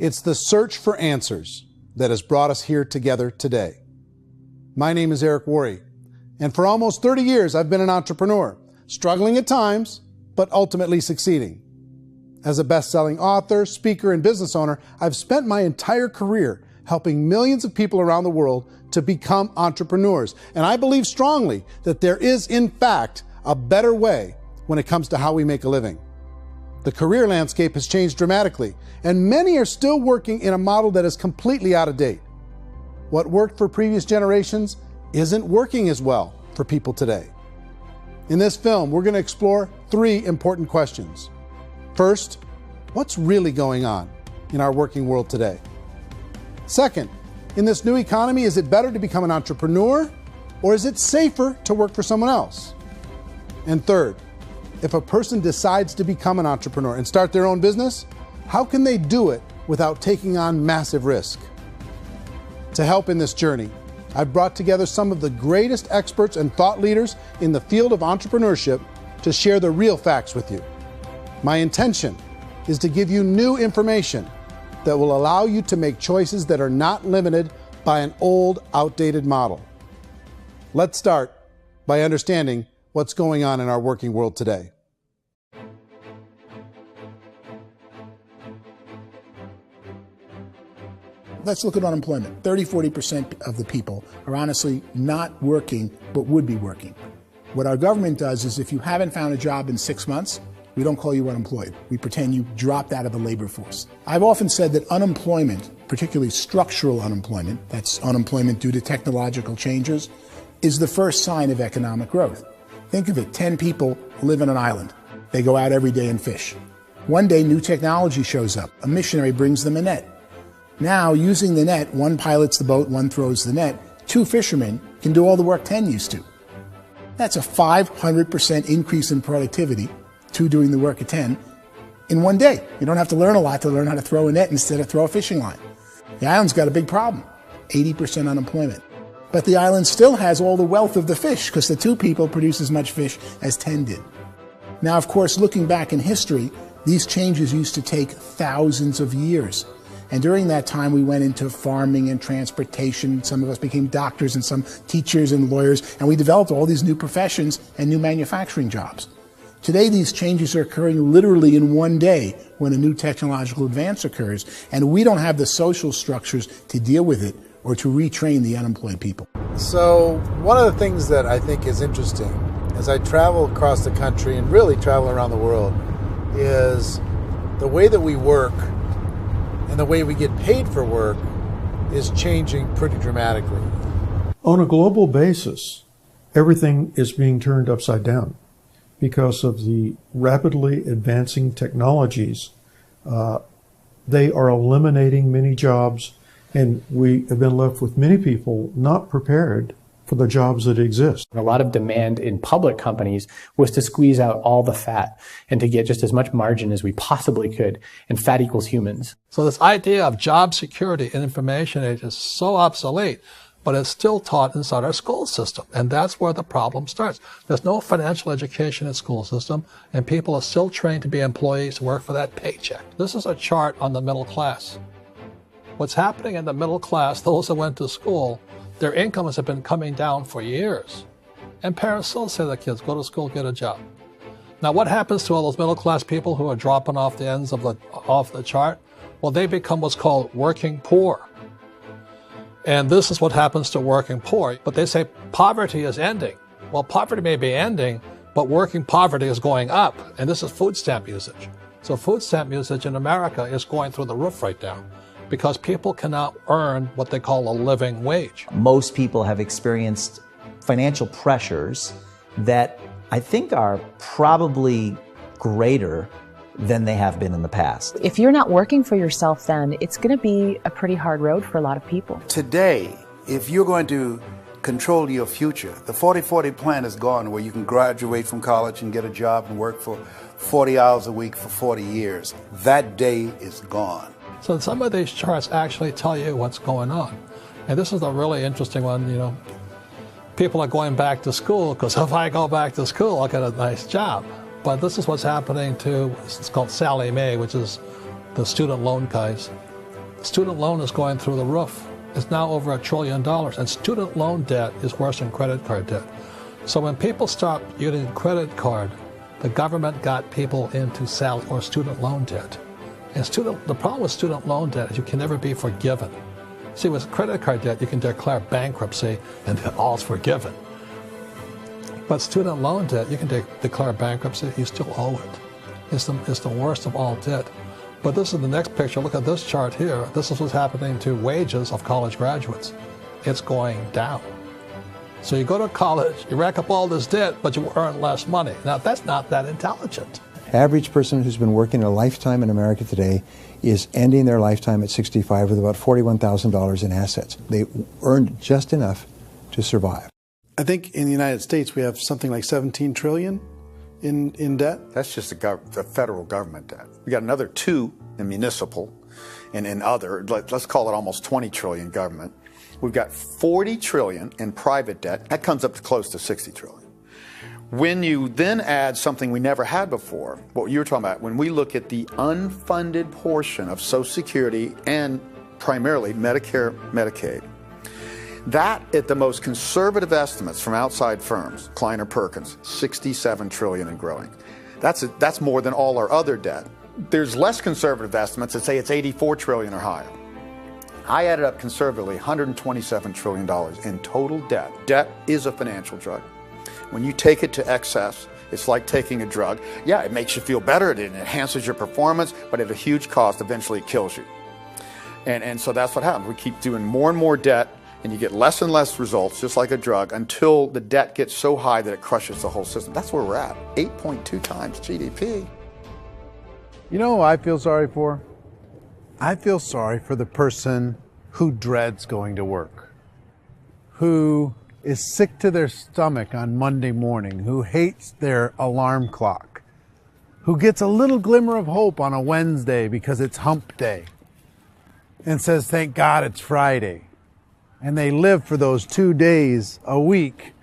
It's the search for answers that has brought us here together today. My name is Eric Worre, and for almost 30 years I've been an entrepreneur, struggling at times, but ultimately succeeding. As a best-selling author, speaker, and business owner, I've spent my entire career helping millions of people around the world to become entrepreneurs. And I believe strongly that there is, in fact, a better way when it comes to how we make a living. The career landscape has changed dramatically, and many are still working in a model that is completely out of date. What worked for previous generations isn't working as well for people today. In this film, we're going to explore 3 important questions. First, what's really going on in our working world today? Second, in this new economy, is it better to become an entrepreneur, or is it safer to work for someone else? And third, if a person decides to become an entrepreneur and start their own business, how can they do it without taking on massive risk? To help in this journey, I've brought together some of the greatest experts and thought leaders in the field of entrepreneurship to share the real facts with you. My intention is to give you new information that will allow you to make choices that are not limited by an old, outdated model. Let's start by understanding what's going on in our working world today. Let's look at unemployment. 30–40% of the people are honestly not working, but would be working. What our government does is if you haven't found a job in 6 months, we don't call you unemployed. We pretend you dropped out of the labor force. I've often said that unemployment, particularly structural unemployment, that's unemployment due to technological changes, is the first sign of economic growth. Think of it, 10 people live on an island. They go out every day and fish. One day, new technology shows up. A missionary brings them a net. Now, using the net, one pilots the boat, one throws the net. 2 fishermen can do all the work 10 used to. That's a 500% increase in productivity, 2 doing the work of 10, in one day. You don't have to learn a lot to learn how to throw a net instead of throw a fishing line. The island's got a big problem, 80% unemployment. But the island still has all the wealth of the fish because the 2 people produce as much fish as 10 did. Now, of course, looking back in history, these changes used to take thousands of years. And during that time, we went into farming and transportation. Some of us became doctors and some teachers and lawyers, and we developed all these new professions and new manufacturing jobs. Today, these changes are occurring literally in one day when a new technological advance occurs, and we don't have the social structures to deal with it or to retrain the unemployed people. So one of the things that I think is interesting as I travel across the country and really travel around the world is the way that we work and the way we get paid for work is changing pretty dramatically. On a global basis, everything is being turned upside down because of the rapidly advancing technologies. They are eliminating many jobs, and we have been left with many people not prepared for the jobs that exist. A lot of demand in public companies was to squeeze out all the fat and to get just as much margin as we possibly could, and fat equals humans. So this idea of job security in information age is so obsolete, but it's still taught inside our school system, and that's where the problem starts. There's no financial education in school system, and people are still trained to be employees to work for that paycheck. This is a chart on the middle class. What's happening in the middle class, those that went to school, their incomes have been coming down for years. And parents still say to their kids, go to school, get a job. Now what happens to all those middle class people who are dropping off the ends of the chart? Well, they become what's called working poor. And this is what happens to working poor. But they say poverty is ending. Well, poverty may be ending, but working poverty is going up. And this is food stamp usage. So food stamp usage in America is going through the roof right now, because people cannot earn what they call a living wage. Most people have experienced financial pressures that I think are probably greater than they have been in the past. If you're not working for yourself, then it's going to be a pretty hard road for a lot of people. Today, if you're going to control your future, the 40-40 plan is gone, where you can graduate from college and get a job and work for 40 hours a week for 40 years. That day is gone. So some of these charts actually tell you what's going on. And this is a really interesting one. People are going back to school because if I go back to school, I'll get a nice job. But this is what's happening to, it's called Sallie Mae, which is the student loan guys. Student loan is going through the roof. It's now over $1 trillion, and student loan debt is worse than credit card debt. So when people stopped using credit card, the government got people into or student loan debt. And the problem with student loan debt is you can never be forgiven. See, with credit card debt, you can declare bankruptcy and all's forgiven. But student loan debt, you can declare bankruptcy, you still owe it. It's the worst of all debt. But this is the next picture. Look at this chart here. This is what's happening to wages of college graduates. It's going down. So you go to college, you rack up all this debt, but you earn less money. Now, that's not that intelligent. Average person who's been working a lifetime in America today is ending their lifetime at 65 with about $41,000 in assets. They earned just enough to survive. I think in the United States we have something like 17 trillion in debt. That's just the federal government debt. We got another 2 in municipal and in other, let's call it almost 20 trillion government. We've got 40 trillion in private debt. That comes up to close to 60 trillion. When you then add something we never had before, what you were talking about, when we look at the unfunded portion of Social Security and primarily Medicare, Medicaid, that at the most conservative estimates from outside firms, Kleiner Perkins, 67 trillion and growing. That's more than all our other debt. There's less conservative estimates that say it's 84 trillion or higher. I added up conservatively $127 trillion in total debt. Debt is a financial drug. When you take it to excess, it's like taking a drug. Yeah, it makes you feel better, it enhances your performance, but at a huge cost, eventually it kills you. And so that's what happens. We keep doing more and more debt, and you get less and less results, just like a drug, until the debt gets so high that it crushes the whole system. That's where we're at, 8.2 times GDP. You know who I feel sorry for? I feel sorry for the person who dreads going to work, who is sick to their stomach on Monday morning, who hates their alarm clock, who gets a little glimmer of hope on a Wednesday because it's hump day and says, thank God it's Friday. And they live for those 2 days a week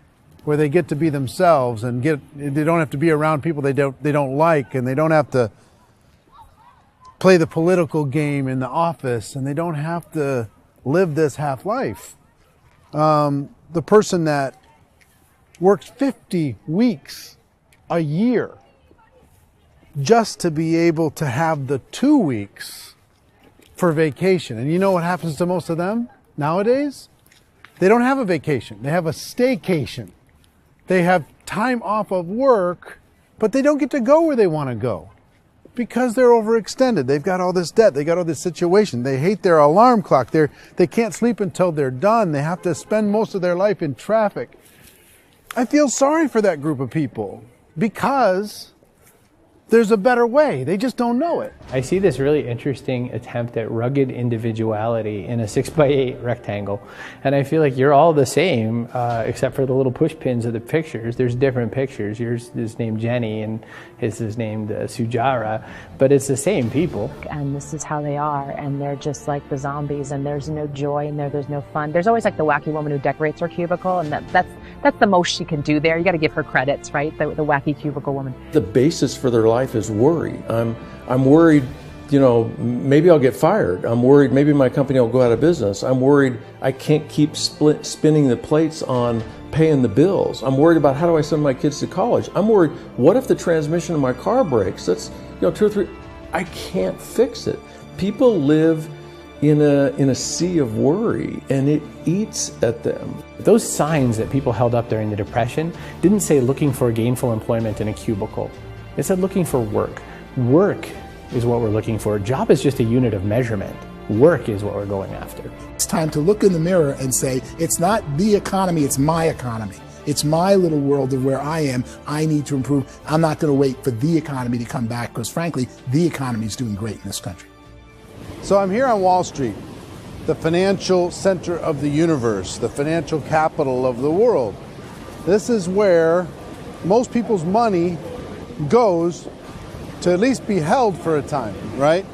where they get to be themselves and they don't have to be around people they don't like, and they don't have to play the political game in the office, and they don't have to live this half life. The person that works 50 weeks a year just to be able to have the 2 weeks for vacation. And you know what happens to most of them nowadays? They don't have a vacation. They have a staycation. They have time off of work, but they don't get to go where they want to go because they're overextended. They've got all this debt. They got all this situation. They hate their alarm clock. They can't sleep until they're done. They have to spend most of their life in traffic. I feel sorry for that group of people because there's a better way. They just don't know it. I see this really interesting attempt at rugged individuality in a 6x8 rectangle. And I feel like you're all the same, except for the little push pins of the pictures. There's different pictures. Yours is named Jenny and his is named Sujara, but it's the same people. And this is how they are, and they're just like the zombies, and there's no joy in there, there's no fun. There's always like the wacky woman who decorates her cubicle, and that's the most she can do there. You got to give her credits, right? The wacky cubicle woman. The basis for their life is worry. I'm worried, you know, maybe I'll get fired. I'm worried maybe my company will go out of business. I'm worried I can't keep spinning the plates on paying the bills. I'm worried about how do I send my kids to college. I'm worried, what if the transmission of my car breaks? That's, you know, 2 or 3, I can't fix it. People live in a sea of worry, and it eats at them. Those signs that people held up during the Depression didn't say looking for gainful employment in a cubicle. It said looking for work. Work is what we're looking for. Job is just a unit of measurement. Work is what we're going after. It's time to look in the mirror and say, it's not the economy, it's my economy. It's my little world of where I am. I need to improve. I'm not going to wait for the economy to come back because, frankly, the economy is doing great in this country. So I'm here on Wall Street, the financial center of the universe, the financial capital of the world. This is where most people's money goes to at least be held for a time, right?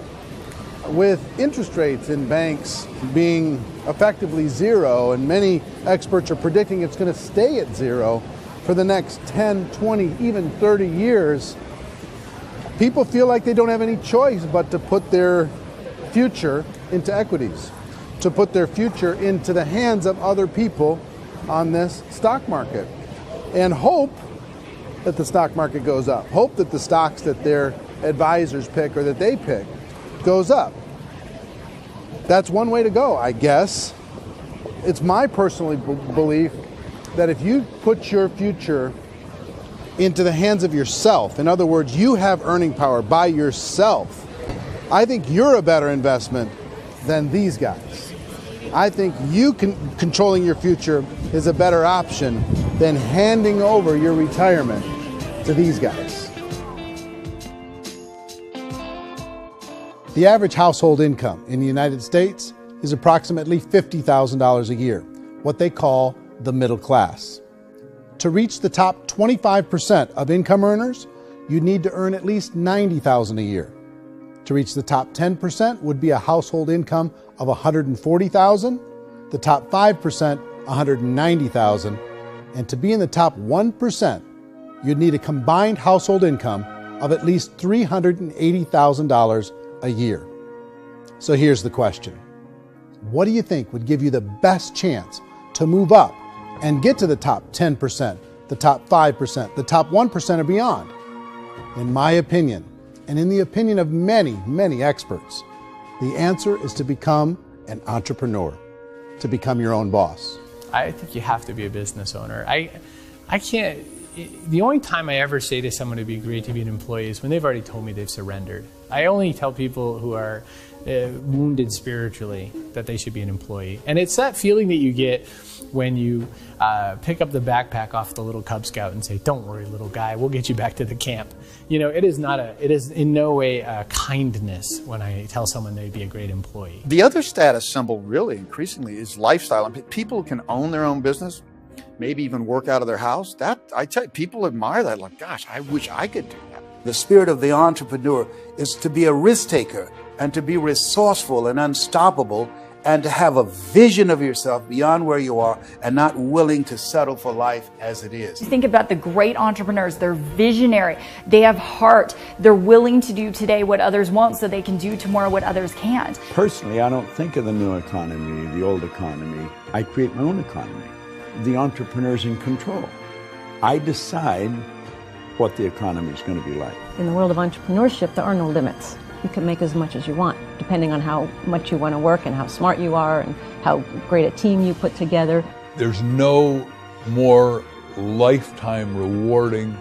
With interest rates in banks being effectively zero, and many experts are predicting it's going to stay at zero for the next 10, 20, even 30 years, people feel like they don't have any choice but to put their future into equities, to put their future into the hands of other people on this stock market, and hope that the stock market goes up, hope that the stocks that their advisors pick or that they pick goes up. That's one way to go, I guess. It's my personal belief that if you put your future into the hands of yourself, in other words, you have earning power by yourself, I think you're a better investment than these guys. I think controlling your future is a better option than handing over your retirement to these guys. The average household income in the United States is approximately $50,000 a year, what they call the middle class. To reach the top 25% of income earners, you need to earn at least $90,000 a year. To reach the top 10% would be a household income of $140,000, the top 5%, $190,000, and to be in the top 1%, you'd need a combined household income of at least $380,000 a year. So here's the question. What do you think would give you the best chance to move up and get to the top 10%, the top 5%, the top 1% or beyond? In my opinion, and in the opinion of many, many experts, the answer is to become an entrepreneur, to become your own boss. I think you have to be a business owner. I can't, the only time I ever say to someone it'd be great to be an employee is when they've already told me they've surrendered. I only tell people who are wounded spiritually that they should be an employee. And it's that feeling that you get when you pick up the backpack off the little Cub Scout and say, "Don't worry, little guy, we'll get you back to the camp." You know, it is in no way a kindness when I tell someone they'd be a great employee. The other status symbol really increasingly is lifestyle. And people can own their own business, maybe even work out of their house. That, I tell you, people admire that. Like, gosh, I wish I could do that. The spirit of the entrepreneur is to be a risk taker and to be resourceful and unstoppable and to have a vision of yourself beyond where you are and not willing to settle for life as it is. Think about the great entrepreneurs. They're visionary. They have heart. They're willing to do today what others won't so they can do tomorrow what others can't. Personally, I don't think of the new economy, the old economy. I create my own economy. The entrepreneur's in control. I decide what the economy is going to be like. In the world of entrepreneurship, there are no limits. You can make as much as you want, depending on how much you want to work and how smart you are and how great a team you put together. There's no more lifetime rewarding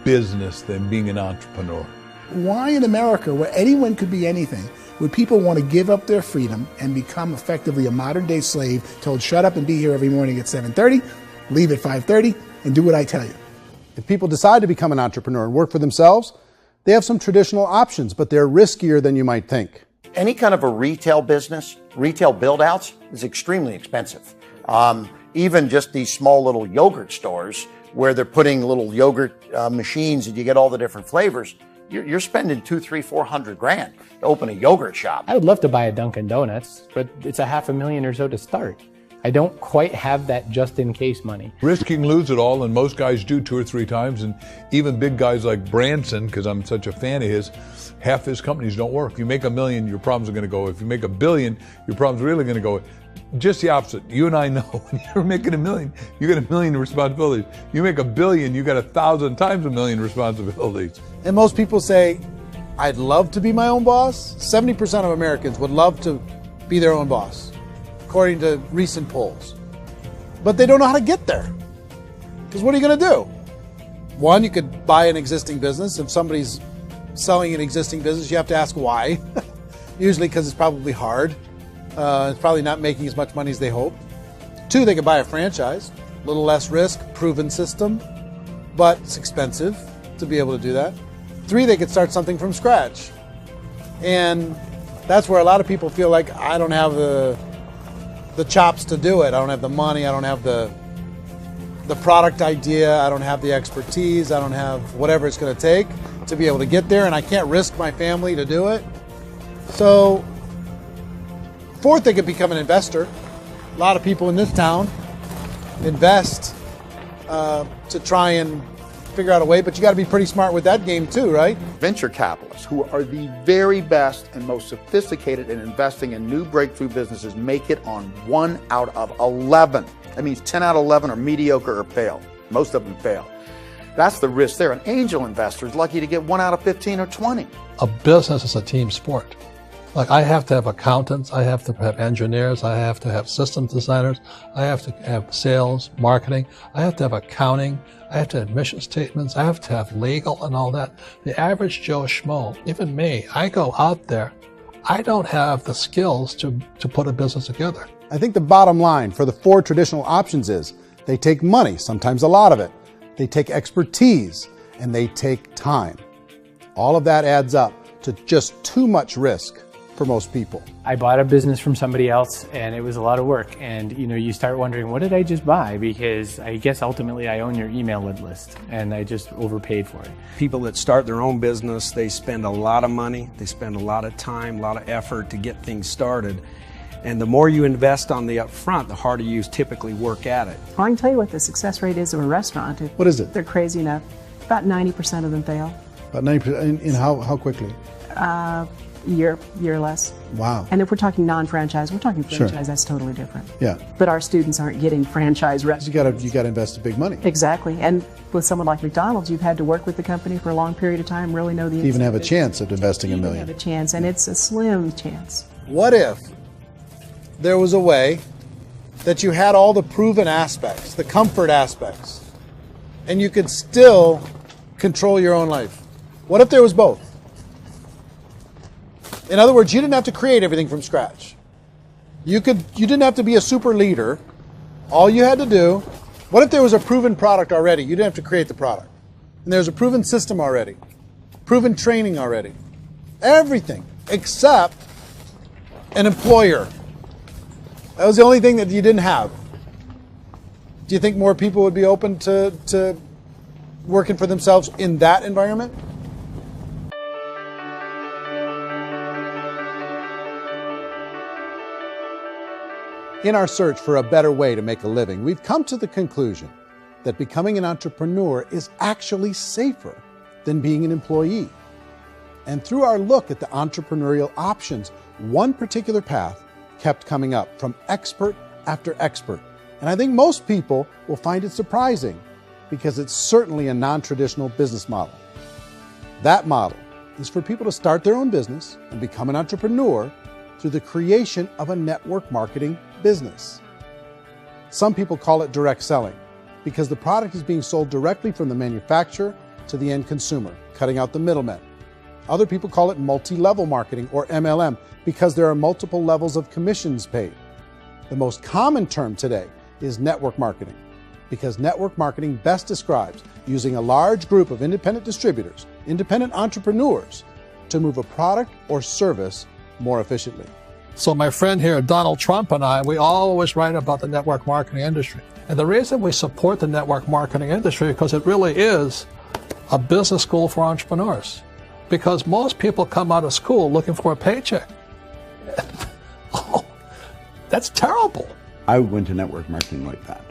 business than being an entrepreneur. Why in America, where anyone could be anything, would people want to give up their freedom and become effectively a modern-day slave, told shut up and be here every morning at 7:30, leave at 5:30, and do what I tell you? If people decide to become an entrepreneur and work for themselves, they have some traditional options, but they're riskier than you might think. Any kind of a retail business, retail build-outs, is extremely expensive. Even just these small little yogurt stores where they're putting little yogurt machines and you get all the different flavors, you're spending $200,000, $300,000, $400,000 to open a yogurt shop. I would love to buy a Dunkin' Donuts, but it's $500,000 or so to start. I don't quite have that just-in-case money. Risking lose it all, and most guys do 2 or 3 times, and even big guys like Branson, because I'm such a fan of his, half his companies don't work. If you make $1 million, your problems are going to go. If you make $1 billion, your problems are really going to go. Just the opposite. You and I know when you're making $1 million, you got $1 million responsibilities. You make $1 billion, you got 1,000 times $1 million responsibilities. And most people say, I'd love to be my own boss. 70% of Americans would love to be their own boss, according to recent polls. But they don't know how to get there. Because what are you going to do? One, you could buy an existing business. If somebody's selling an existing business, you have to ask why. Usually because it's probably hard. It's probably not making as much money as they hope. 2, they could buy a franchise. A little less risk, proven system, but it's expensive to be able to do that. 3, they could start something from scratch. And that's where a lot of people feel like, I don't have the chops to do it. I don't have the money. I don't have the product idea. I don't have the expertise. I don't have whatever it's going to take to be able to get there, and I can't risk my family to do it. So, 4th, they could become an investor. A lot of people in this town invest to try and figure out a way, but you got to be pretty smart with that game too, right? Venture capitalists, who are the very best and most sophisticated in investing in new breakthrough businesses, make it on 1 out of 11. That means 10 out of 11 are mediocre or fail. Most of them fail. That's the risk there. An angel investor is lucky to get 1 out of 15 or 20. A business is a team sport. Like, I have to have accountants, I have to have engineers, I have to have systems designers, I have to have sales, marketing, I have to have accounting, I have to have mission statements, I have to have legal and all that. The average Joe Schmo, even me, I go out there, I don't have the skills to put a business together. I think the bottom line for the 4 traditional options is they take money, sometimes a lot of it. They take expertise, and they take time. All of that adds up to just too much risk for most people. I bought a business from somebody else and it was a lot of work. And you start wondering, what did I just buy? Because I guess ultimately I own your email list and I just overpaid for it. People that start their own business, they spend a lot of money, they spend a lot of time, a lot of effort to get things started. And the more you invest on the upfront, the harder you typically work at it. I can tell you what the success rate is of a restaurant. What is it? They're crazy enough. About 90% of them fail. About 90%, in how quickly? Year less. Wow. And if we're talking non-franchise, we're talking franchise, Sure. That's totally different. Yeah. But our students aren't getting franchise restaurants. You got to invest the big money. Exactly. And with someone like McDonald's, you've had to work with the company for a long period of time, really know the To even have a business. chance at investing $1 Even million. have a chance, and it's a slim chance. What if there was a way that you had all the proven aspects, the comfort aspects, and you could still control your own life? What if there was both? In other words, you didn't have to create everything from scratch. You didn't have to be a super leader. All you had to do, what if there was a proven product already? You didn't have to create the product. And there's a proven system already, proven training already. Everything except an employer. That was the only thing that you didn't have. Do you think more people would be open to working for themselves in that environment? In our search for a better way to make a living, we've come to the conclusion that becoming an entrepreneur is actually safer than being an employee. And through our look at the entrepreneurial options, one particular path kept coming up from expert after expert. And I think most people will find it surprising because it's certainly a non-traditional business model. That model is for people to start their own business and become an entrepreneur through the creation of a network marketing business. Some people call it direct selling because the product is being sold directly from the manufacturer to the end consumer, cutting out the middlemen. Other people call it multi-level marketing, or MLM, because there are multiple levels of commissions paid. The most common term today is network marketing, because network marketing best describes using a large group of independent distributors, independent entrepreneurs, to move a product or service more efficiently. So my friend here, Donald Trump, and I, we always write about the network marketing industry. And the reason we support the network marketing industry is because it really is a business school for entrepreneurs. Because most people come out of school looking for a paycheck. Oh, that's terrible. I would go into network marketing like that.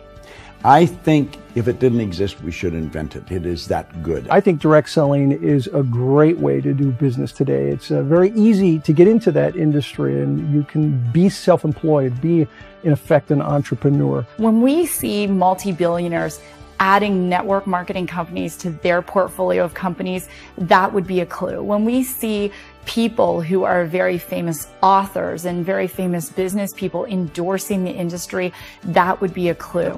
I think if it didn't exist, we should invent it. It is that good. I think direct selling is a great way to do business today. It's very easy to get into that industry, and you can be self-employed, be, in effect, an entrepreneur. When we see multi-billionaires adding network marketing companies to their portfolio of companies, that would be a clue. When we see people who are very famous authors and very famous business people endorsing the industry, that would be a clue.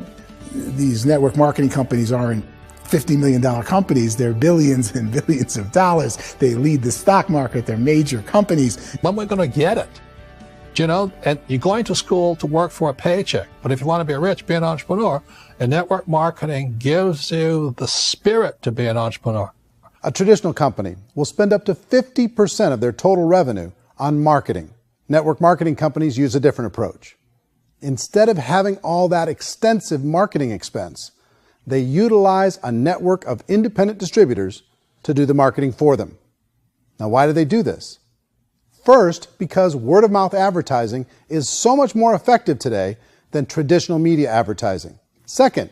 These network marketing companies aren't $50 million companies. They're billions and billions of dollars. They lead the stock market. They're major companies. When we're going to get it? You know, and you're going to school to work for a paycheck. But if you want to be rich, be an entrepreneur. And network marketing gives you the spirit to be an entrepreneur. A traditional company will spend up to 50% of their total revenue on marketing. Network marketing companies use a different approach. Instead of having all that extensive marketing expense, they utilize a network of independent distributors to do the marketing for them. Now, why do they do this? First, because word-of-mouth advertising is so much more effective today than traditional media advertising. Second,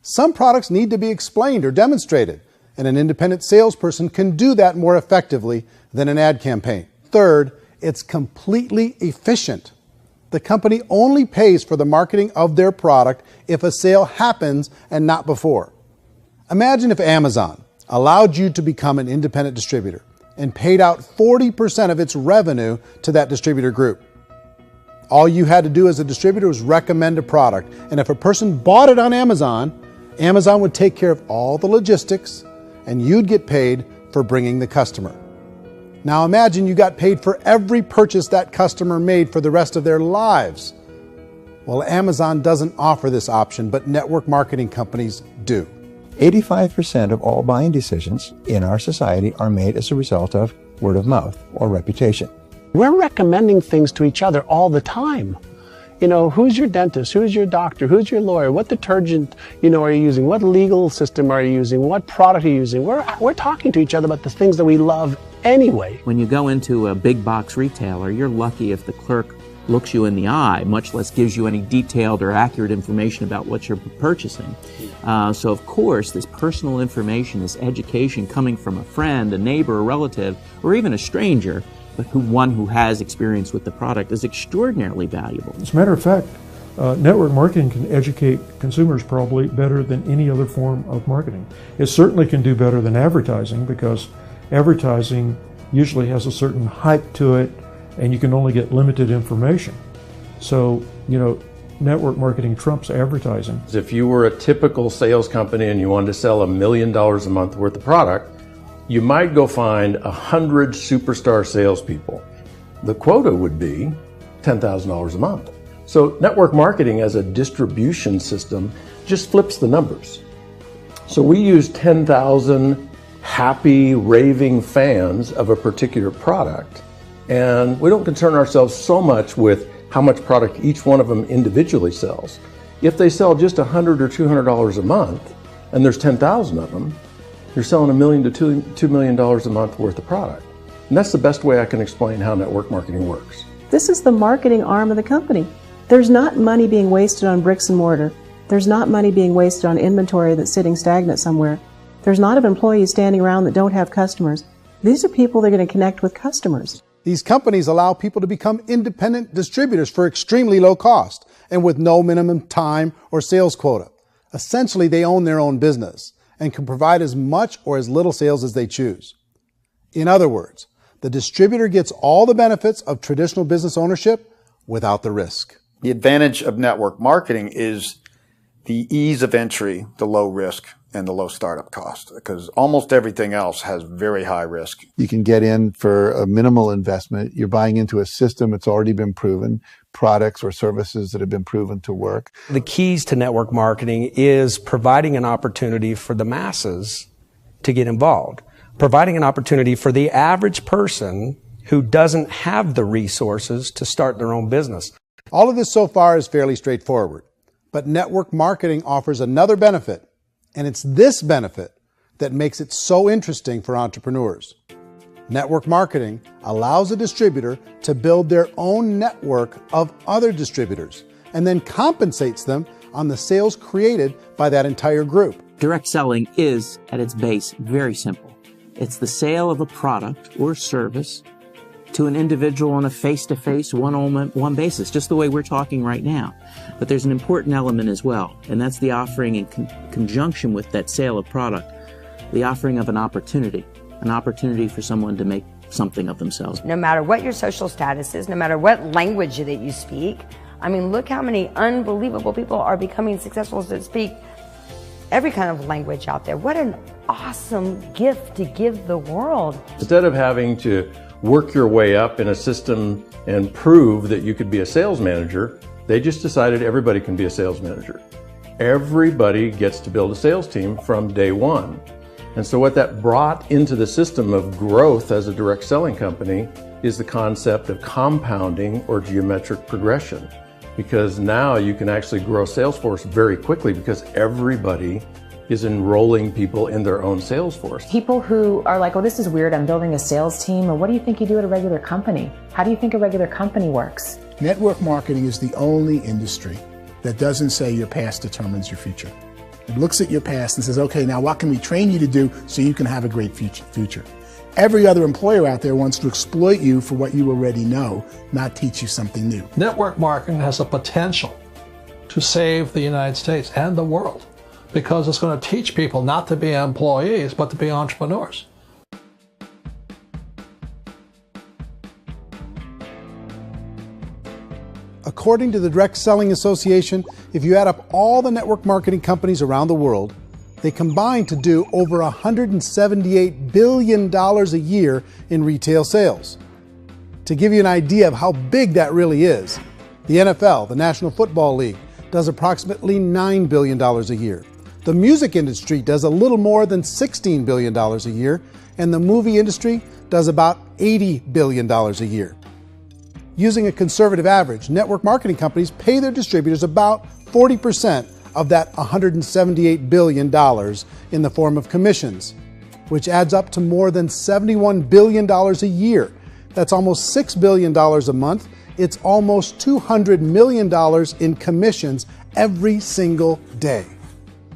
some products need to be explained or demonstrated and an independent salesperson can do that more effectively than an ad campaign. Third, it's completely efficient. The company only pays for the marketing of their product if a sale happens and not before. Imagine if Amazon allowed you to become an independent distributor and paid out 40% of its revenue to that distributor group. All you had to do as a distributor was recommend a product, and if a person bought it on Amazon, Amazon would take care of all the logistics, and you'd get paid for bringing the customer. Now imagine you got paid for every purchase that customer made for the rest of their lives. Well, Amazon doesn't offer this option, but network marketing companies do. 85% of all buying decisions in our society are made as a result of word of mouth or reputation. We're recommending things to each other all the time. You know, who's your dentist? Who's your doctor? Who's your lawyer? What detergent, are you using? What legal system are you using? What product are you using? We're talking to each other about the things that we love anyway. When you go into a big box retailer, you're lucky if the clerk looks you in the eye, much less gives you any detailed or accurate information about what you're purchasing. So of course, this personal information, this education coming from a friend, a neighbor, a relative, or even a stranger, but one who has experience with the product is extraordinarily valuable. As a matter of fact, network marketing can educate consumers probably better than any other form of marketing. It certainly can do better than advertising, because advertising usually has a certain hype to it and you can only get limited information. So, network marketing trumps advertising. If you were a typical sales company and you wanted to sell $1 million a month worth of product, you might go find 100 superstar salespeople. The quota would be $10,000 a month. So network marketing as a distribution system just flips the numbers. So we use 10,000 happy, raving fans of a particular product, and we don't concern ourselves so much with how much product each one of them individually sells. If they sell just $100 or $200 a month, and there's 10,000 of them, you're selling $1 million to $2 million a month worth of product. And that's the best way I can explain how network marketing works. This is the marketing arm of the company. There's not money being wasted on bricks and mortar. There's not money being wasted on inventory that's sitting stagnant somewhere. There's not of employees standing around that don't have customers. These are people that are going to connect with customers. These companies allow people to become independent distributors for extremely low cost and with no minimum time or sales quota. Essentially, they own their own business and can provide as much or as little sales as they choose. In other words, the distributor gets all the benefits of traditional business ownership without the risk. The advantage of network marketing is the ease of entry, the low risk, and the low startup cost, because almost everything else has very high risk. You can get in for a minimal investment. You're buying into a system that's already been proven, products or services that have been proven to work. The keys to network marketing is providing an opportunity for the masses to get involved, providing an opportunity for the average person who doesn't have the resources to start their own business. All of this so far is fairly straightforward, but network marketing offers another benefit, and it's this benefit that makes it so interesting for entrepreneurs. Network marketing allows a distributor to build their own network of other distributors and then compensates them on the sales created by that entire group. Direct selling is, at its base, very simple. It's the sale of a product or service to an individual on a face-to-face, one-on-one basis, just the way we're talking right now. But there's an important element as well, and that's the offering in conjunction with that sale of product, the offering of an opportunity for someone to make something of themselves. No matter what your social status is, no matter what language that you speak, I mean, look how many unbelievable people are becoming successful that speak every kind of language out there. What an awesome gift to give the world. Instead of having to work your way up in a system and prove that you could be a sales manager, they just decided everybody can be a sales manager. Everybody gets to build a sales team from day one. And so what that brought into the system of growth as a direct selling company is the concept of compounding or geometric progression. Because now you can actually grow sales force very quickly because everybody is enrolling people in their own sales force. People who are like, oh, this is weird, I'm building a sales team, or what do you think you do at a regular company? How do you think a regular company works? Network marketing is the only industry that doesn't say your past determines your future. It looks at your past and says, okay, now what can we train you to do so you can have a great future? Every other employer out there wants to exploit you for what you already know, not teach you something new. Network marketing has the potential to save the United States and the world because it's going to teach people not to be employees, but to be entrepreneurs. According to the Direct Selling Association, if you add up all the network marketing companies around the world, they combine to do over $178 billion a year in retail sales. To give you an idea of how big that really is, the NFL, the National Football League, does approximately $9 billion a year. The music industry does a little more than $16 billion a year, and the movie industry does about $80 billion a year. Using a conservative average, network marketing companies pay their distributors about 40% of that $178 billion in the form of commissions, which adds up to more than $71 billion a year. That's almost $6 billion a month. It's almost $200 million in commissions every single day.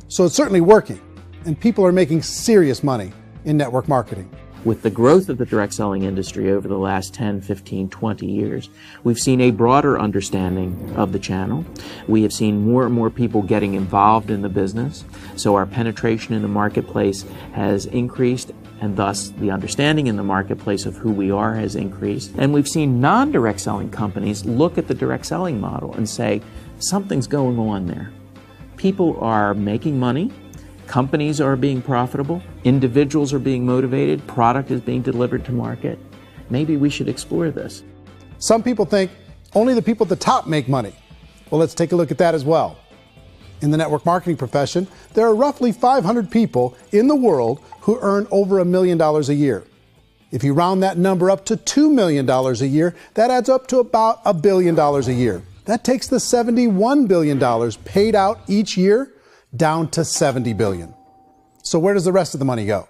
So it's certainly working, and people are making serious money in network marketing. With the growth of the direct selling industry over the last 10, 15, 20 years, we've seen a broader understanding of the channel. We have seen more and more people getting involved in the business. So our penetration in the marketplace has increased, and thus the understanding in the marketplace of who we are has increased. And we've seen non-direct selling companies look at the direct selling model and say, something's going on there. People are making money. Companies are being profitable, individuals are being motivated, product is being delivered to market. Maybe we should explore this. Some people think only the people at the top make money. Well, let's take a look at that as well. In the network marketing profession, there are roughly 500 people in the world who earn over $1 million a year. If you round that number up to $2 million a year, that adds up to about $1 billion a year. That takes the $71 billion paid out each year down to $70 billion. So where does the rest of the money go?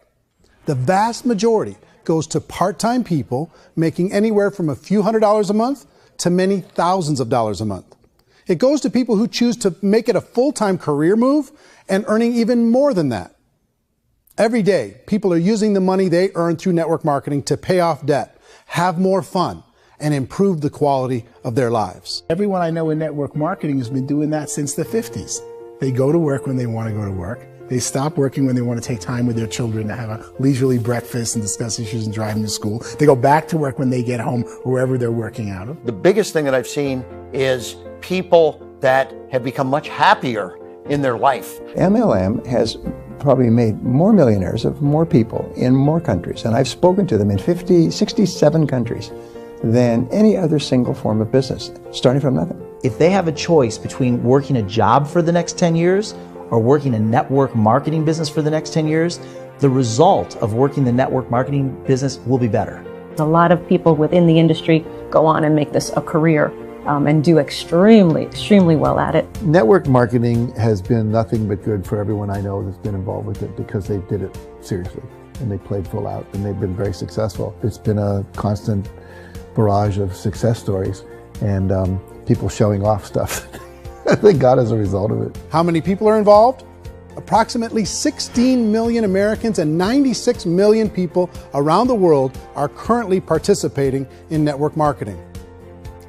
The vast majority goes to part-time people making anywhere from a few $100s a month to many thousands of dollars a month. It goes to people who choose to make it a full-time career move and earning even more than that. Every day, people are using the money they earn through network marketing to pay off debt, have more fun, and improve the quality of their lives. Everyone I know in network marketing has been doing that since the 50s. They go to work when they want to go to work. They stop working when they want to take time with their children to have a leisurely breakfast and discuss issues and drive them to school. They go back to work when they get home, wherever they're working out of. The biggest thing that I've seen is people that have become much happier in their life. MLM has probably made more millionaires of more people in more countries, and I've spoken to them in 67 countries than any other single form of business, starting from nothing. If they have a choice between working a job for the next 10 years or working a network marketing business for the next 10 years, the result of working the network marketing business will be better. A lot of people within the industry go on and make this a career and do extremely well at it. Network marketing has been nothing but good for everyone I know that's been involved with it because they did it seriously and they played full out and they've been very successful. It's been a constant barrage of success stories and people showing off stuff they got as a result of it. How many people are involved? Approximately 16 million Americans and 96 million people around the world are currently participating in network marketing.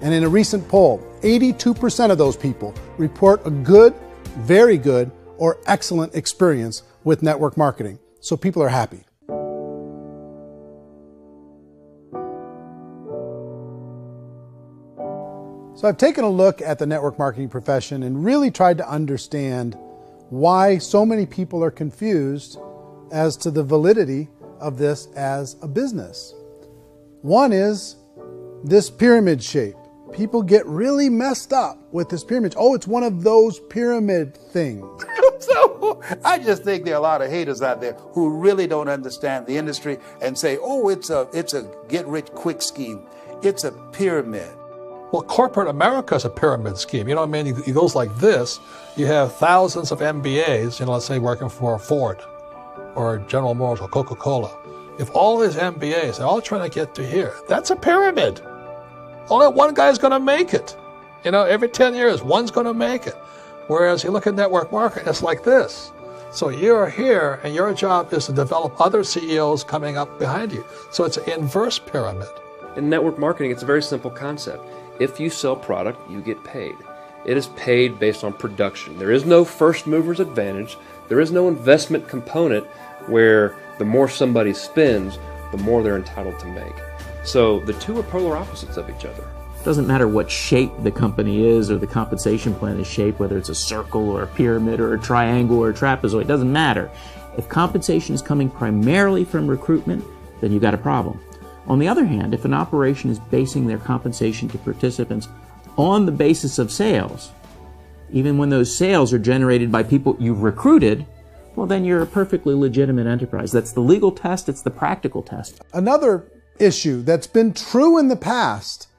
And in a recent poll, 82% of those people report a good, very good, or excellent experience with network marketing. So people are happy. So I've taken a look at the network marketing profession and really tried to understand why so many people are confused as to the validity of this as a business. One is this pyramid shape. People get really messed up with this pyramid. Oh, it's one of those pyramid things. So I just think there are a lot of haters out there who really don't understand the industry and say, oh, it's a get-rich-quick scheme. It's a pyramid. Well, corporate America is a pyramid scheme. You know what I mean? It goes like this. You have thousands of MBAs, let's say working for Ford or General Motors or Coca-Cola. If all these MBAs are all trying to get to here, that's a pyramid. Only one guy's going to make it. Every 10 years, one's going to make it. Whereas you look at network marketing, it's like this. So you're here, and your job is to develop other CEOs coming up behind you. So it's an inverse pyramid. In network marketing, it's a very simple concept. If you sell product, you get paid. It is paid based on production. There is no first mover's advantage. There is no investment component where the more somebody spends, the more they're entitled to make. So the two are polar opposites of each other. Doesn't matter what shape the company is or the compensation plan is shaped, whether it's a circle or a pyramid or a triangle or a trapezoid, it doesn't matter. If compensation is coming primarily from recruitment, then you've got a problem. On the other hand, if an operation is basing their compensation to participants on the basis of sales, even when those sales are generated by people you've recruited, well, then you're a perfectly legitimate enterprise. That's the legal test, it's the practical test. Another issue that's been true in the past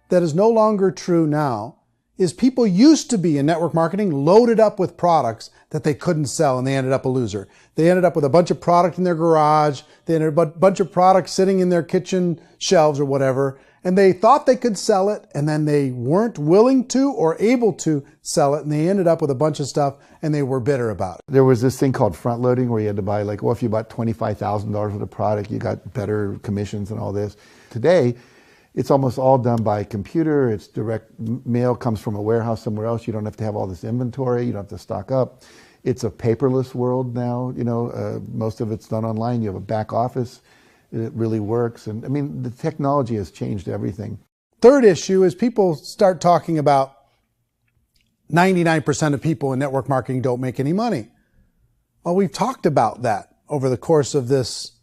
that is no longer true now is people used to be in network marketing loaded up with products that they couldn't sell, and they ended up a loser. They ended up with a bunch of product in their garage. They ended up with a bunch of products sitting in their kitchen shelves or whatever, and they thought they could sell it, and then they weren't willing to or able to sell it, and they ended up with a bunch of stuff, and they were bitter about it. There was this thing called front loading where you had to buy, like, well, if you bought $25,000 worth of product, you got better commissions and all this. Today, it's almost all done by computer. It's direct mail, comes from a warehouse somewhere else. You don't have to have all this inventory. You don't have to stock up. It's a paperless world now. Most of it's done online. You have a back office. It really works. And I mean, the technology has changed everything. Third issue is people start talking about 99% of people in network marketing don't make any money. Well, we've talked about that over the course of this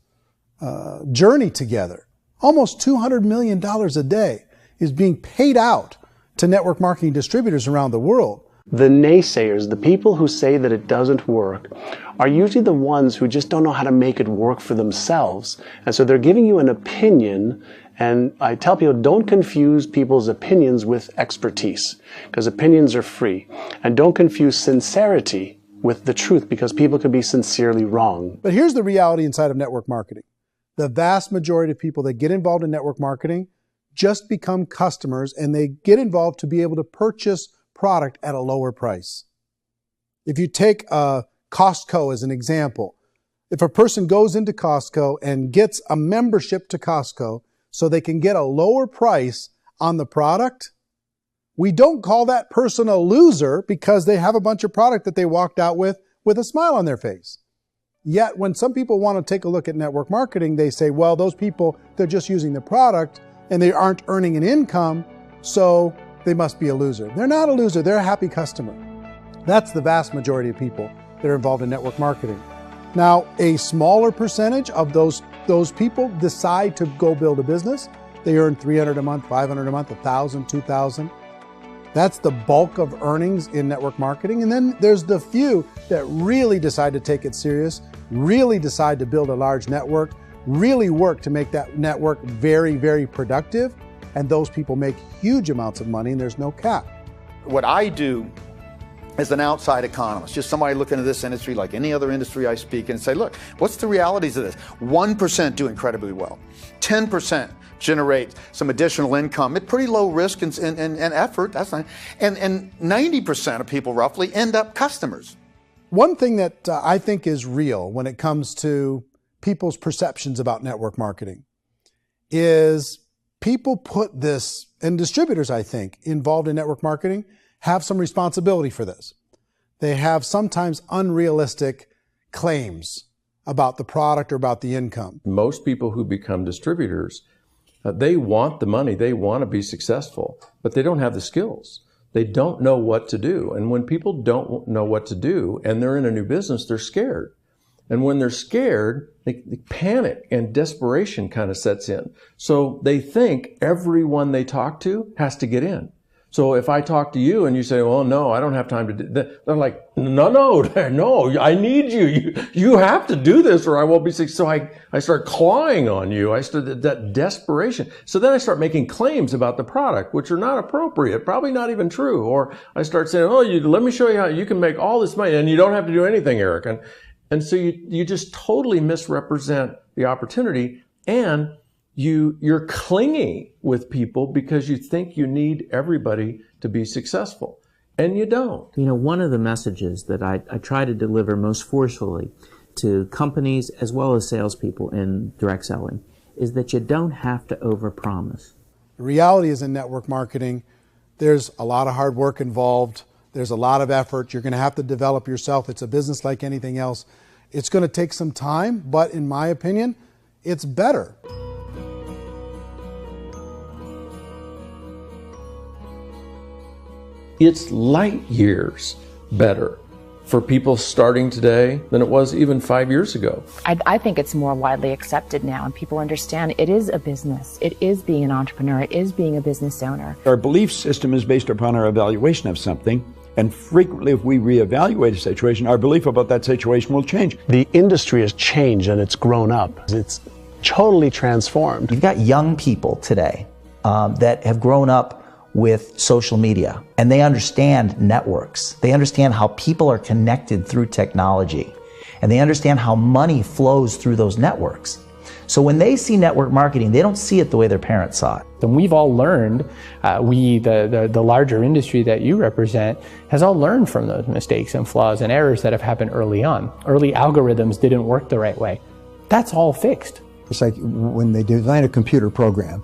journey together. Almost $200 million a day is being paid out to network marketing distributors around the world. The naysayers, the people who say that it doesn't work, are usually the ones who just don't know how to make it work for themselves. And so they're giving you an opinion, and I tell people, don't confuse people's opinions with expertise, because opinions are free. And don't confuse sincerity with the truth, because people can be sincerely wrong. But here's the reality inside of network marketing. The vast majority of people that get involved in network marketing just become customers, and they get involved to be able to purchase product at a lower price. If you take Costco as an example, if a person goes into Costco and gets a membership to Costco so they can get a lower price on the product, we don't call that person a loser because they have a bunch of product that they walked out with a smile on their face. Yet when some people want to take a look at network marketing, they say, well, those people, they're just using the product and they aren't earning an income, so they must be a loser. They're not a loser, they're a happy customer. That's the vast majority of people that are involved in network marketing. Now, a smaller percentage of those people decide to go build a business. They earn $300 a month, $500 a month, $1,000, $2,000. That's the bulk of earnings in network marketing. And then there's the few that really decide to take it serious, really decide to build a large network, really work to make that network very, very productive. And those people make huge amounts of money, and there's no cap. What I do as an outside economist, just somebody looking at this industry like any other industry I speak and say, look, what's the realities of this? 1% do incredibly well. 10% generate some additional income at pretty low risk and effort. That's not, and 90% of people roughly end up customers. One thing that I think is real when it comes to people's perceptions about network marketing is people put this, and distributors, I think, involved in network marketing have some responsibility for this. They have sometimes unrealistic claims about the product or about the income. Most people who become distributors, they want the money, they want to be successful, but they don't have the skills. They don't know what to do. And when people don't know what to do and they're in a new business, they're scared. And when they're scared, they panic and desperation kind of sets in. So they think everyone they talk to has to get in. So if I talk to you and you say, well, no, I don't have time to do that, they're like, no, I need you. You have to do this or I won't be successful. So I start clawing on you. I start that desperation. So then I start making claims about the product, which are not appropriate, probably not even true. Or I start saying, let me show you how you can make all this money and you don't have to do anything, Eric. And so you just totally misrepresent the opportunity, and you're clingy with people because you think you need everybody to be successful. And you don't. You know, one of the messages that I try to deliver most forcefully to companies as well as salespeople in direct selling is that you don't have to overpromise. The reality is in network marketing, there's a lot of hard work involved. There's a lot of effort. You're going to have to develop yourself. It's a business like anything else. It's going to take some time, but in my opinion, it's better. It's light years better for people starting today than it was even 5 years ago. I think it's more widely accepted now, and people understand it is a business. It is being an entrepreneur. It is being a business owner. Our belief system is based upon our evaluation of something, and frequently if we reevaluate a situation, our belief about that situation will change. The industry has changed and it's grown up. It's totally transformed. You've got young people today that have grown up with social media, and they understand networks. They understand how people are connected through technology, and they understand how money flows through those networks. So when they see network marketing, they don't see it the way their parents saw it. And we've all learned, the larger industry that you represent, has all learned from those mistakes and flaws and errors that have happened early on. Early algorithms didn't work the right way. That's all fixed. It's like when they design a computer program,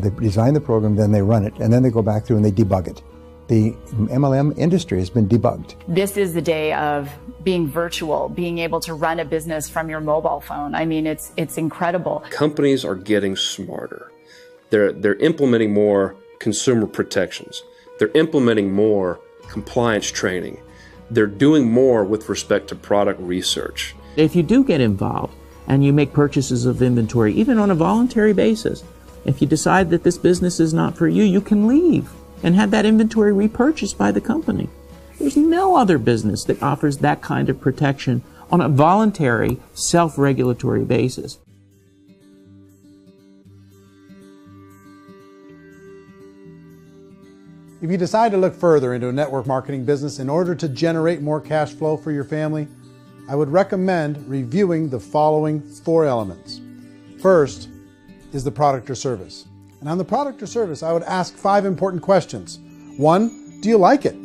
they design the program, then they run it, and then they go back through and they debug it. The MLM industry has been debugged. This is the day of being virtual, being able to run a business from your mobile phone. I mean, it's incredible. Companies are getting smarter. They're implementing more consumer protections. They're implementing more compliance training. They're doing more with respect to product research. If you do get involved and you make purchases of inventory, even on a voluntary basis, if you decide that this business is not for you, you can leave and have that inventory repurchased by the company. There's no other business that offers that kind of protection on a voluntary, self-regulatory basis. If you decide to look further into a network marketing business in order to generate more cash flow for your family, I would recommend reviewing the following 4 elements. First is the product or service. And on the product or service, I would ask 5 important questions. 1, do you like it?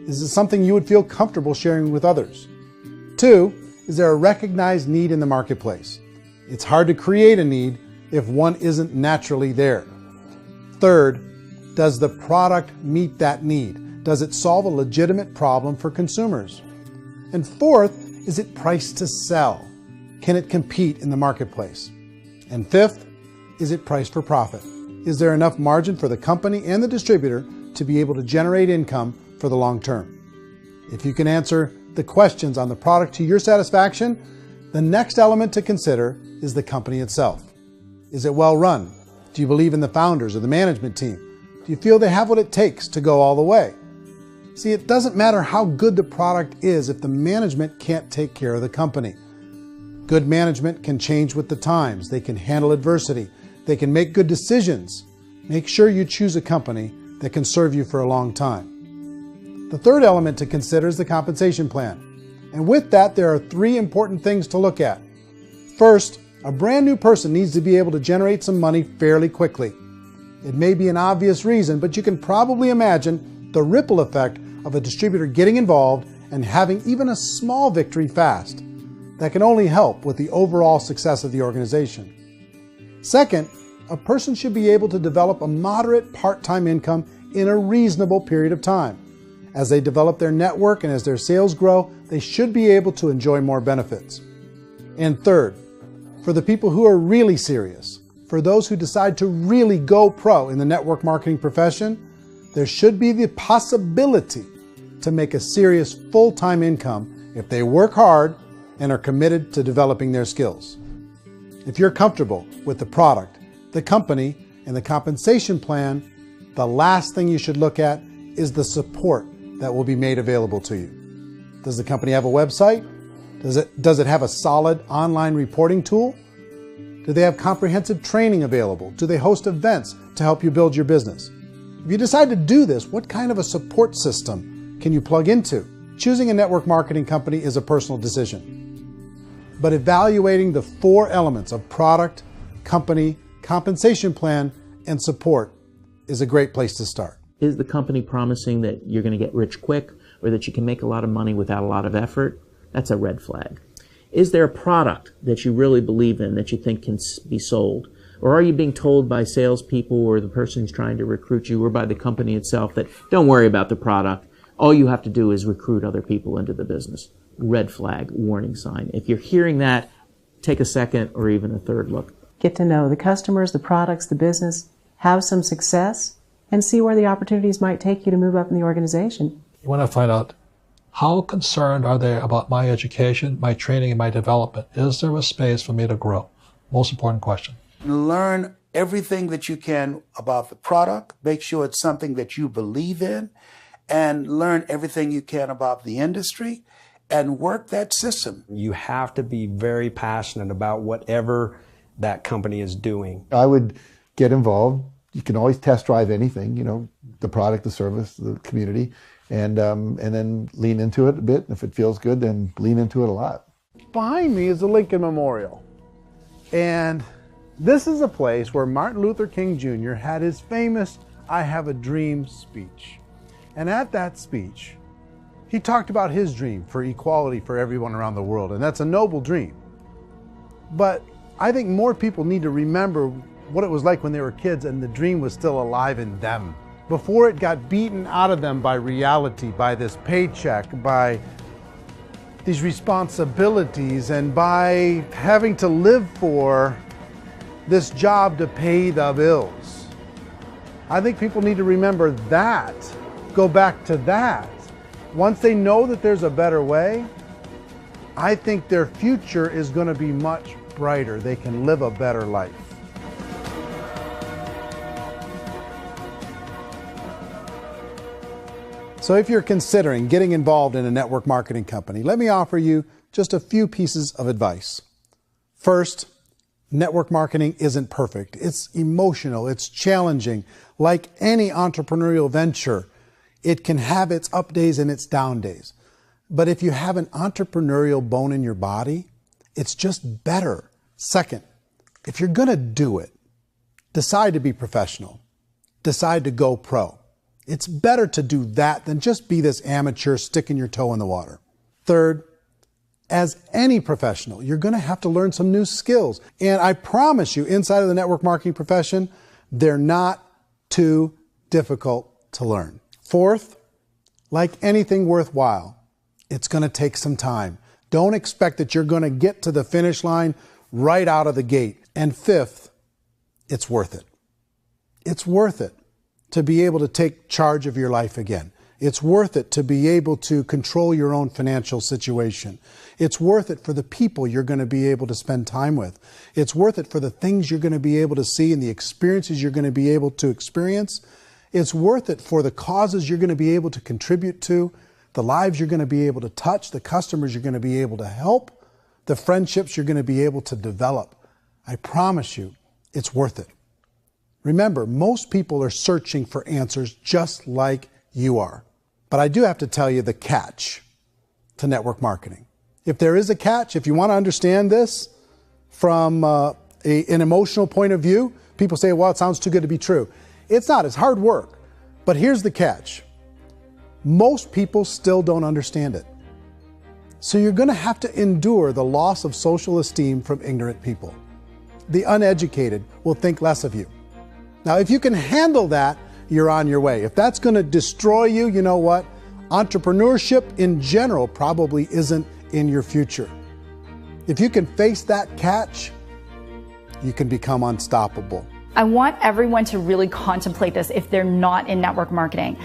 Is it something you would feel comfortable sharing with others? 2, is there a recognized need in the marketplace? It's hard to create a need if one isn't naturally there. 3rd, does the product meet that need? Does it solve a legitimate problem for consumers? And 4th, is it priced to sell? Can it compete in the marketplace? And 5th, is it priced for profit? Is there enough margin for the company and the distributor to be able to generate income for the long term? If you can answer the questions on the product to your satisfaction, the next element to consider is the company itself. Is it well run? Do you believe in the founders or the management team? Do you feel they have what it takes to go all the way? See, it doesn't matter how good the product is if the management can't take care of the company. Good management can change with the times. They can handle adversity. They can make good decisions. Make sure you choose a company that can serve you for a long time. The 3rd element to consider is the compensation plan. And with that, there are 3 important things to look at. First, a brand new person needs to be able to generate some money fairly quickly. It may be an obvious reason, but you can probably imagine the ripple effect of a distributor getting involved and having even a small victory fast. That can only help with the overall success of the organization. Second, a person should be able to develop a moderate part-time income in a reasonable period of time. As they develop their network and as their sales grow, they should be able to enjoy more benefits. And third, for the people who are really serious, for those who decide to really go pro in the network marketing profession, there should be the possibility to make a serious full-time income if they work hard and are committed to developing their skills. If you're comfortable with the product, the company, and the compensation plan, the last thing you should look at is the support that will be made available to you. Does the company have a website? Does it have a solid online reporting tool? Do they have comprehensive training available? Do they host events to help you build your business? If you decide to do this, what kind of a support system can you plug into? Choosing a network marketing company is a personal decision. But evaluating the 4 elements of product, company, compensation plan, and support is a great place to start. Is the company promising that you're going to get rich quick or that you can make a lot of money without a lot of effort? That's a red flag. Is there a product that you really believe in that you think can be sold? Or are you being told by salespeople or the person who's trying to recruit you or by the company itself that don't worry about the product, all you have to do is recruit other people into the business? Red flag, warning sign. If you're hearing that, take a second or even a third look. Get to know the customers, the products, the business, have some success, and see where the opportunities might take you to move up in the organization. You want to find out how concerned are they about my education, my training, and my development? Is there a space for me to grow? Most important question. Learn everything that you can about the product. Make sure it's something that you believe in, and learn everything you can about the industry and work that system. You have to be very passionate about whatever that company is doing. I would get involved. You can always test drive anything, the product, the service, the community, and then lean into it a bit. If it feels good, then lean into it a lot. Behind me is the Lincoln Memorial. And this is a place where Martin Luther King Jr. had his famous I Have a Dream speech. And at that speech, he talked about his dream for equality for everyone around the world. And that's a noble dream. But I think more people need to remember what it was like when they were kids and the dream was still alive in them. Before it got beaten out of them by reality, by this paycheck, by these responsibilities, and by having to live for this job to pay the bills. I think people need to remember that, go back to that. Once they know that there's a better way, I think their future is going to be much brighter. They can live a better life. So if you're considering getting involved in a network marketing company, let me offer you just a few pieces of advice. First, network marketing isn't perfect. It's emotional, it's challenging. Like any entrepreneurial venture, it can have its up days and its down days. But if you have an entrepreneurial bone in your body, it's just better. Second, if you're going to do it, decide to be professional. Decide to go pro. It's better to do that than just be this amateur sticking your toe in the water. Third, as any professional, you're going to have to learn some new skills. And I promise you, inside of the network marketing profession, they're not too difficult to learn. Fourth, like anything worthwhile, it's going to take some time. Don't expect that you're going to get to the finish line right out of the gate. And fifth, it's worth it. It's worth it to be able to take charge of your life again. It's worth it to be able to control your own financial situation. It's worth it for the people you're going to be able to spend time with. It's worth it for the things you're going to be able to see and the experiences you're going to be able to experience. It's worth it for the causes you're going to be able to contribute to, the lives you're going to be able to touch, the customers you're going to be able to help, the friendships you're going to be able to develop. I promise you, it's worth it. Remember, most people are searching for answers just like you are. But I do have to tell you the catch to network marketing. If there is a catch, if you want to understand this from an emotional point of view, people say, well, it sounds too good to be true. It's not. It's hard work. But here's the catch. Most people still don't understand it. So you're going to have to endure the loss of social esteem from ignorant people. The uneducated will think less of you. Now, if you can handle that, you're on your way. If that's going to destroy you, you know what? Entrepreneurship in general probably isn't in your future. If you can face that catch, you can become unstoppable. I want everyone to really contemplate this if they're not in network marketing.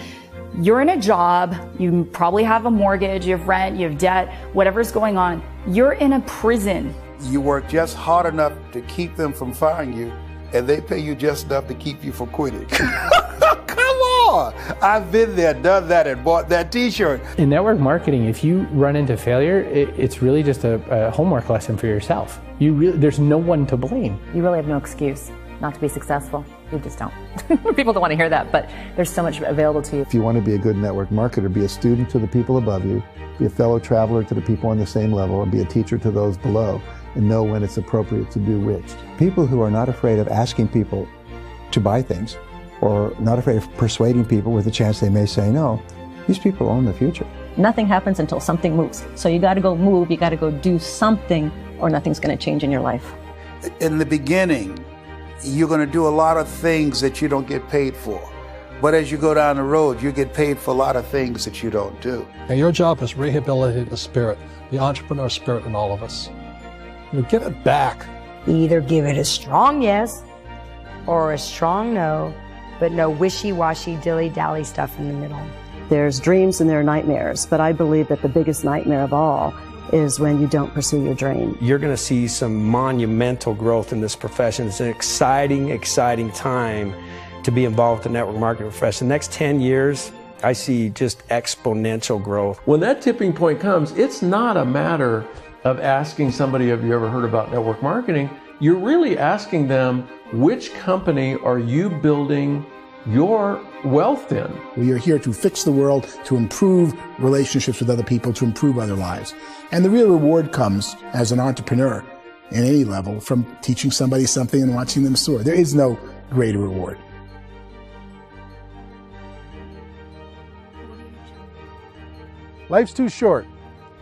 You're in a job, you probably have a mortgage, you have rent, you have debt, whatever's going on. You're in a prison. You work just hard enough to keep them from firing you, and they pay you just enough to keep you from quitting. Come on! I've been there, done that, and bought that t-shirt. In network marketing, if you run into failure, it's really just a homework lesson for yourself. There's no one to blame. You really have no excuse not to be successful. You just don't. People don't want to hear that, but there's so much available to you. If you want to be a good network marketer, be a student to the people above you, be a fellow traveler to the people on the same level, and be a teacher to those below, and know when it's appropriate to do which. People who are not afraid of asking people to buy things or not afraid of persuading people with a chance they may say no. These people own the future. Nothing happens until something moves. So you got to go move, you got to go do something, or nothing's going to change in your life. In the beginning, you're going to do a lot of things that you don't get paid for. But as you go down the road, you get paid for a lot of things that you don't do. And your job is rehabilitate the spirit, the entrepreneur spirit in all of us. You give it back. Either give it a strong yes or a strong no, but no wishy-washy, dilly-dally stuff in the middle. There's dreams and there are nightmares, but I believe that the biggest nightmare of all is when you don't pursue your dream. You're going to see some monumental growth in this profession. It's an exciting, exciting time to be involved with the network marketing profession. The next 10 years, I see just exponential growth. When that tipping point comes, it's not a matter of asking somebody, have you ever heard about network marketing? You're really asking them, which company are you building your wealth in? We are here to fix the world, to improve relationships with other people, to improve other lives. And the real reward comes as an entrepreneur at any level from teaching somebody something and watching them soar. There is no greater reward. Life's too short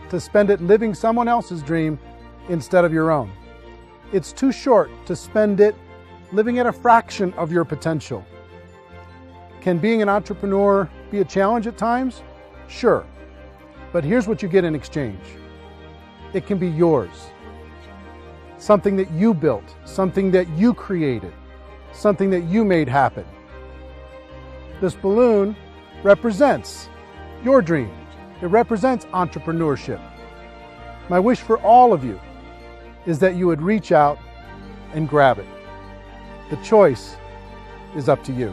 to spend it living someone else's dream instead of your own. It's too short to spend it living at a fraction of your potential. Can being an entrepreneur be a challenge at times? Sure. But here's what you get in exchange. It can be yours. Something that you built, something that you created, something that you made happen. This balloon represents your dream. It represents entrepreneurship. My wish for all of you is that you would reach out and grab it. The choice is up to you.